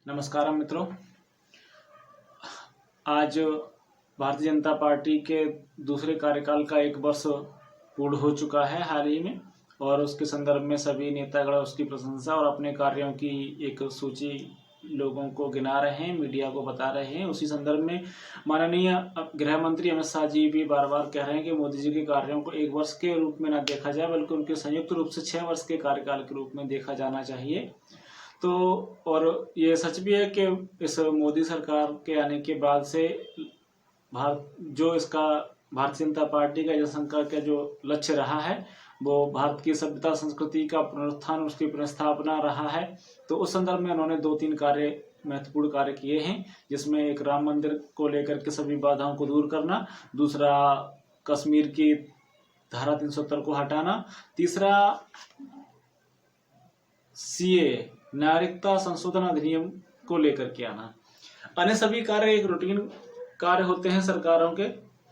नमस्कार मित्रों। आज भारतीय जनता पार्टी के दूसरे कार्यकाल का 1 वर्ष पूर्ण हो चुका है हाल ही में, और उसके संदर्भ में सभी नेतागण उसकी प्रशंसा और अपने कार्यों की एक सूची लोगों को गिना रहे हैं, मीडिया को बता रहे हैं। उसी संदर्भ में माननीय गृह मंत्री अमित शाह जी भी बार बार कह रहे हैं कि मोदी जी के कार्यों को 1 वर्ष के रूप में न देखा जाए, बल्कि उनके संयुक्त रूप से 6 वर्ष के कार्यकाल के रूप में देखा जाना चाहिए। तो और ये सच भी है कि इस मोदी सरकार के आने के बाद से भारतीय जनता पार्टी का जनसंख्या का जो लक्ष्य रहा है वो भारत की सभ्यता संस्कृति का पुनरुत्थान, उसकी पुनर्स्थापना रहा है। तो उस संदर्भ में उन्होंने 2-3 महत्वपूर्ण कार्य किए हैं, जिसमें एक राम मंदिर को लेकर के सभी बाधाओं को दूर करना, दूसरा कश्मीर की धारा 370 को हटाना, तीसरा सीए नागरिकता संशोधन अधिनियम को लेकर के आना। अन्य सभी कार्य एक रूटीन कार्य होते हैं सरकारों के,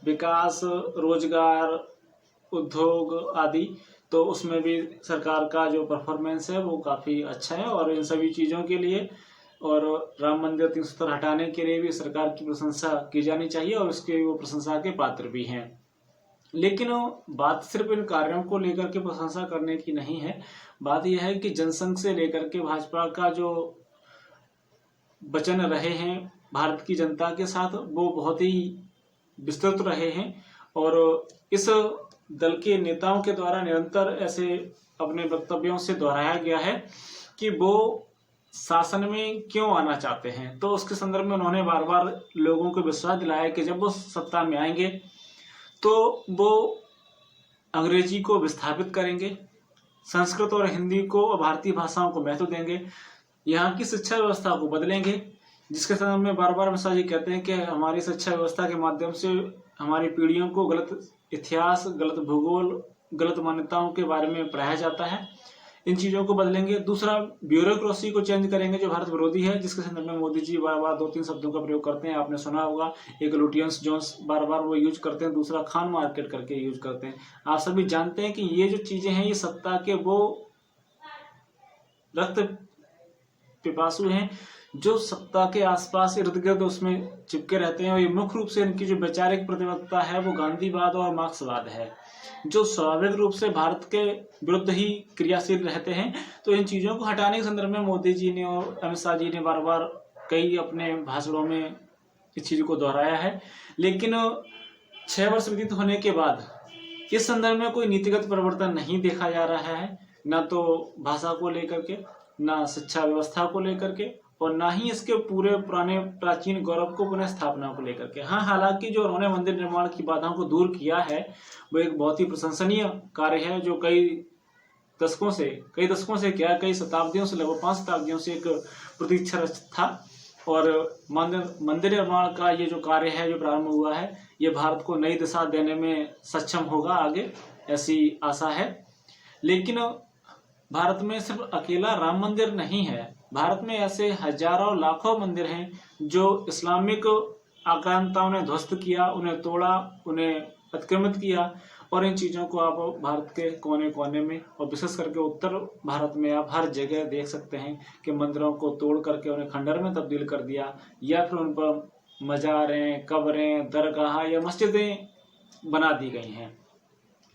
विकास, रोजगार, उद्योग आदि। तो उसमें भी सरकार का जो परफॉर्मेंस है वो काफ़ी अच्छा है, और इन सभी चीज़ों के लिए और राम मंदिर 370 हटाने के लिए भी सरकार की प्रशंसा की जानी चाहिए, और उसके वो प्रशंसा के पात्र भी हैं। लेकिन बात सिर्फ इन कार्यों को लेकर के प्रशंसा करने की नहीं है। बात यह है कि जनसंघ से लेकर के भाजपा का जो वचन रहे हैं भारत की जनता के साथ, वो बहुत ही विस्तृत रहे हैं, और इस दल के नेताओं के द्वारा निरंतर ऐसे अपने वक्तव्यों से दोहराया गया है कि वो शासन में क्यों आना चाहते हैं। तो उसके संदर्भ में उन्होंने बार बार लोगों को विश्वास दिलाया कि जब वो सत्ता में आएंगे तो वो अंग्रेजी को विस्थापित करेंगे, संस्कृत और हिंदी को और भारतीय भाषाओं को महत्व देंगे, यहाँ की शिक्षा व्यवस्था को बदलेंगे। जिसके संदर्भ में बार बार अमित शाह जी कहते हैं कि हमारी शिक्षा व्यवस्था के माध्यम से हमारी पीढ़ियों को गलत इतिहास, गलत भूगोल, गलत मान्यताओं के बारे में पढ़ाया जाता है, इन चीज़ों को बदलेंगे। दूसरा, ब्यूरोक्रेसी को चेंज करेंगे जो भारत विरोधी है, जिसके संदर्भ में मोदी जी बार बार 2-3 शब्दों का प्रयोग करते हैं, आपने सुना होगा। एक लुटियंस जोन्स बार बार वो यूज करते हैं, दूसरा खान मार्केट करके यूज करते हैं। आप सभी जानते हैं कि ये जो चीज़ें हैं ये सत्ता के वो रक्त पिपासु हैं जो सत्ता के आसपास इर्द गिर्द उसमें चिपके रहते हैं, और ये मुख्य रूप से इनकी जो वैचारिक प्रतिबद्धता है वो गांधीवाद और मार्क्सवाद है, जो स्वाभाविक रूप से भारत के विरुद्ध ही क्रियाशील रहते हैं। तो इन चीज़ों को हटाने के संदर्भ में मोदी जी ने और अमित शाह जी ने बार बार कई अपने भाषणों में इस चीज़ को दोहराया है। लेकिन 6 वर्ष व्यतीत होने के बाद इस संदर्भ में कोई नीतिगत परिवर्तन नहीं देखा जा रहा है, ना तो भाषा को लेकर के, ना शिक्षा व्यवस्था को लेकर के, और ना ही इसके पूरे पुराने प्राचीन गौरव को पुनः स्थापना को लेकर के। हाँ, हालांकि जो उन्होंने मंदिर निर्माण की बाधाओं को दूर किया है वो एक बहुत ही प्रशंसनीय कार्य है, जो कई दशकों से क्या, कई शताब्दियों से, लगभग 5 शताब्दियों से एक प्रतीक्षा था। और मंदिर निर्माण का ये जो कार्य है, जो प्रारंभ हुआ है, ये भारत को नई दिशा देने में सक्षम होगा आगे, ऐसी आशा है। लेकिन भारत में सिर्फ अकेला राम मंदिर नहीं है, भारत में ऐसे हजारों लाखों मंदिर हैं जो इस्लामिक आक्रांताओं ने ध्वस्त किया, उन्हें तोड़ा, उन्हें अतिक्रमित किया। और इन चीज़ों को आप भारत के कोने कोने में, और विशेष करके उत्तर भारत में आप हर जगह देख सकते हैं कि मंदिरों को तोड़ करके उन्हें खंडर में तब्दील कर दिया, या फिर उन पर मज़ारें, कब्रें, दरगाह या मस्जिदें बना दी गई हैं।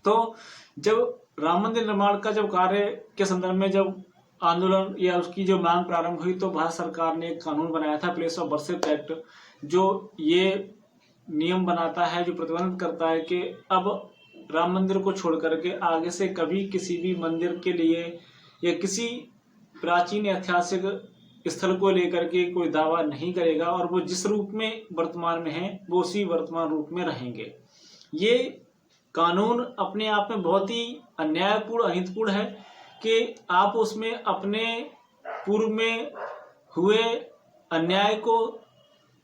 तो जब राम मंदिर निर्माण का जब कार्य के संदर्भ में जब आंदोलन या उसकी जो मांग प्रारंभ हुई, तो भारत सरकार ने एक कानून बनाया था, प्लेस ऑफ वर्शिप एक्ट, जो ये नियम बनाता है, जो प्रतिबंध करता है कि अब राम मंदिर को छोड़ करके आगे से कभी किसी भी मंदिर के लिए या किसी प्राचीन ऐतिहासिक स्थल को लेकर के कोई दावा नहीं करेगा, और वो जिस रूप में वर्तमान में है वो उसी वर्तमान रूप में रहेंगे। ये कानून अपने आप में बहुत ही अन्यायपूर्ण, अहितपूर्ण है कि आप उसमें अपने पूर्व में हुए अन्याय को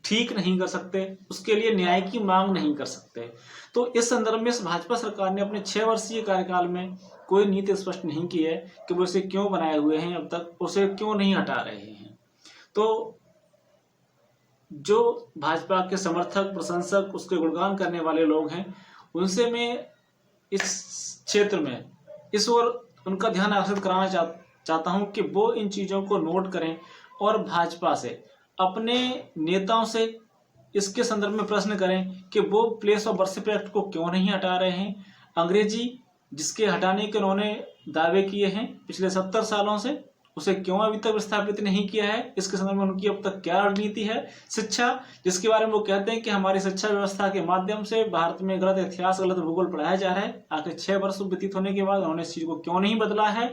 ठीक नहीं कर सकते, उसके लिए न्याय की मांग नहीं कर सकते। तो इस संदर्भ में भाजपा सरकार ने अपने 6 वर्षीय कार्यकाल में कोई नीति स्पष्ट नहीं की है कि वो इसे क्यों बनाए हुए हैं, अब तक उसे क्यों नहीं हटा रहे हैं। तो जो भाजपा के समर्थक, प्रशंसक, उसके गुणगान करने वाले लोग हैं, उनसे मैं इस क्षेत्र में इस ओर उनका ध्यान आकर्षित कराना चाहता हूं कि वो इन चीज़ों को नोट करें, और भाजपा से, अपने नेताओं से इसके संदर्भ में प्रश्न करें कि वो प्लेस ऑफ वर्शिप एक्ट को क्यों नहीं हटा रहे हैं। अंग्रेजी जिसके हटाने के उन्होंने दावे किए हैं पिछले 70 सालों से, उसे क्यों अभी तक विस्थापित नहीं किया है, इसके संदर्भ में उनकी अब तक क्या रणनीति है। शिक्षा जिसके बारे में वो कहते हैं कि हमारी शिक्षा व्यवस्था के माध्यम से भारत में गलत इतिहास, गलत भूगोल पढ़ाया जा रहा है, आखिर 6 वर्ष व्यतीत होने के बाद उन्होंने इस चीज को क्यों नहीं बदला है।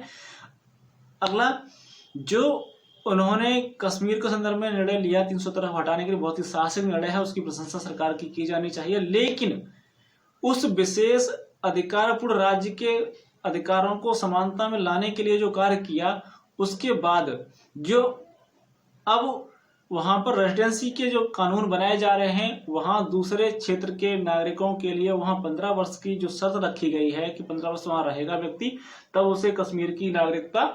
अगला, जो उन्होंने कश्मीर के संदर्भ में निर्णय लिया 300 तरफ हटाने के लिए, बहुत ही साहसिक निर्णय है, उसकी प्रशंसा सरकार की जानी चाहिए। लेकिन उस विशेष अधिकारपूर्ण राज्य के अधिकारों को समानता में लाने के लिए जो कार्य किया, उसके बाद जो अब वहां पर रेजिडेंसी के जो कानून बनाए जा रहे हैं, वहां दूसरे क्षेत्र के नागरिकों के लिए वहां 15 वर्ष की जो शर्त रखी गई है कि 15 वर्ष वहां रहेगा व्यक्ति, तब उसे कश्मीर की नागरिकता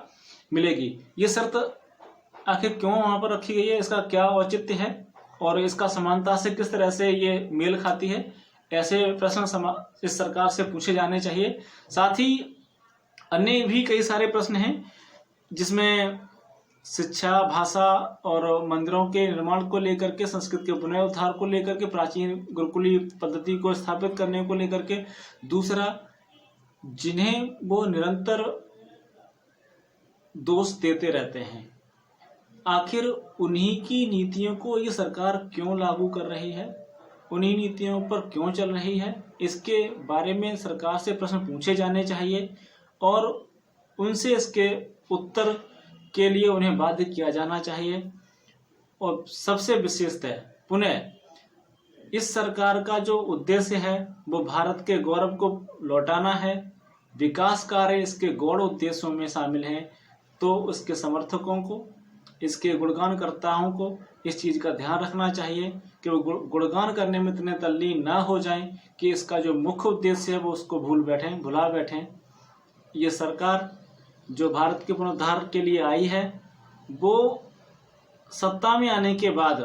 मिलेगी। ये शर्त आखिर क्यों वहां पर रखी गई है, इसका क्या औचित्य है और इसका समानता से किस तरह से ये मेल खाती है, ऐसे प्रश्न इस सरकार से पूछे जाने चाहिए। साथ ही अन्य भी कई सारे प्रश्न हैं जिसमें शिक्षा, भाषा और मंदिरों के निर्माण को लेकर के, संस्कृत के पुनरुद्धार को लेकर के, प्राचीन गुरुकुली पद्धति को स्थापित करने को लेकर के, दूसरा जिन्हें वो निरंतर दोष देते रहते हैं, आखिर उन्हीं की नीतियों को ये सरकार क्यों लागू कर रही है, उन्हीं नीतियों पर क्यों चल रही है, इसके बारे में सरकार से प्रश्न पूछे जाने चाहिए और उनसे इसके उत्तर के लिए उन्हें बाध्य किया जाना चाहिए। और सबसे विशेषतः पुनः इस सरकार का जो उद्देश्य है वो भारत के गौरव को लौटाना है, विकास कार्य इसके गौड़ उद्देश्यों में शामिल हैं, तो उसके समर्थकों को, इसके गुणगानकर्ताओं को इस चीज का ध्यान रखना चाहिए कि वो गुणगान करने में इतने तल्लीन ना हो जाएं कि इसका जो मुख्य उद्देश्य है वो उसको भुला बैठें। ये सरकार जो भारत के पुनरुद्धार के लिए आई है, वो सत्ता में आने के बाद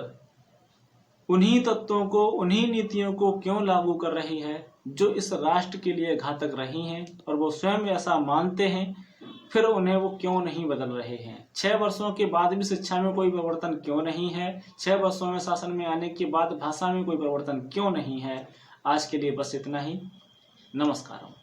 उन्हीं तत्वों को, उन्हीं नीतियों को क्यों लागू कर रही है जो इस राष्ट्र के लिए घातक रही हैं, और वो स्वयं ऐसा मानते हैं, फिर उन्हें वो क्यों नहीं बदल रहे हैं। 6 वर्षों के बाद भी शिक्षा में कोई परिवर्तन क्यों नहीं है, 6 वर्षों में शासन में आने के बाद भाषा में कोई परिवर्तन क्यों नहीं है। आज के लिए बस इतना ही। नमस्कार।